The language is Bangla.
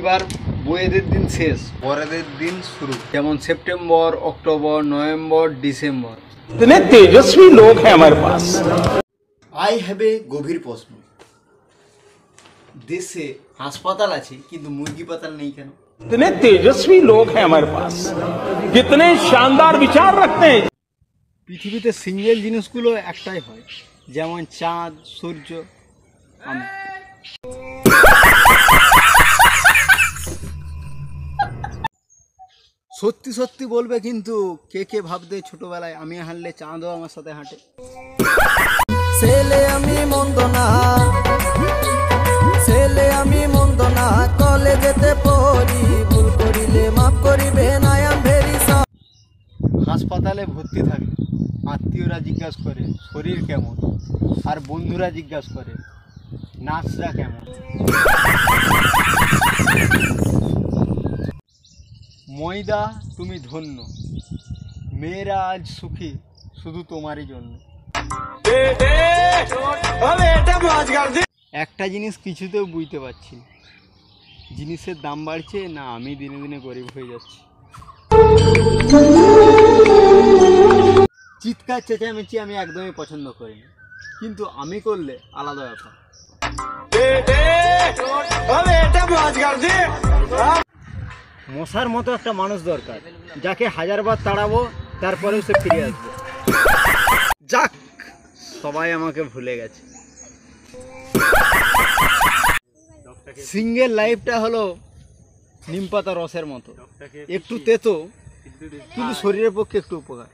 এবার বইয়েদের দিন শেষ, পরেদের দিন শুরু। যেমন সেপ্টেম্বর, অক্টোবর, নভেম্বর, ডিসেম্বর। इतने तेजस्वी लोग हैं हमारे पास। আই হ্যাভ এ গভীর প্রশ্ন। দেশে হাসপাতাল আছে কিন্তু মুরগি পাতাল নেই কেন? इतने तेजस्वी लोग हैं हमारे पास, कितने शानदार विचार रखते हैं। পৃথিবীতে সিঙ্গেল জিনিসগুলো একটাই হয়, যেমন চাঁদ, সূর্য, আমি। সত্যি সত্যি বলবে কিন্তু কে কে ভাবতে ছোটবেলায় আমি হাঁটলে চাঁদও আমার সাথে হাঁটে। ছেলে আমি মন্দ না, ছেলে আমি মন্দ না, কলেজেতে পড়ি, ভুল করিলে মাফ করিবে না, আই এম ভেরি সরি। হাসপাতালে ভর্তি থাকলে আত্মীয়রা জিজ্ঞাসা করে শরীর কেমন, আর বন্ধুরা জিজ্ঞাসা করে নার্সরা কেমন। ময়দা তুমি ধন্য, মেয়েরা আজ সুখী শুধু তোমারই জন্য। একটা জিনিস কিছুতেও বুঝতে পারছি না, জিনিসের দাম বাড়ছে না আমি দিনে দিনে গরিব হয়ে যাচ্ছি। চিৎকার চেঁচামেচি আমি একদমই পছন্দ করি না, কিন্তু আমি করলে আলাদা ব্যাপার। মশার মতো একটা মানুষ দরকার, যাকে হাজারবার তাড়াবো তারপরেও সে ফিরে আসবে। যাক, সবাই আমাকে ভুলে গেছে। সিঙ্গেল লাইফটা হলো নিমপাতা রসের মতো, একটু তেতো কিন্তু শরীরের পক্ষে একটু উপকার।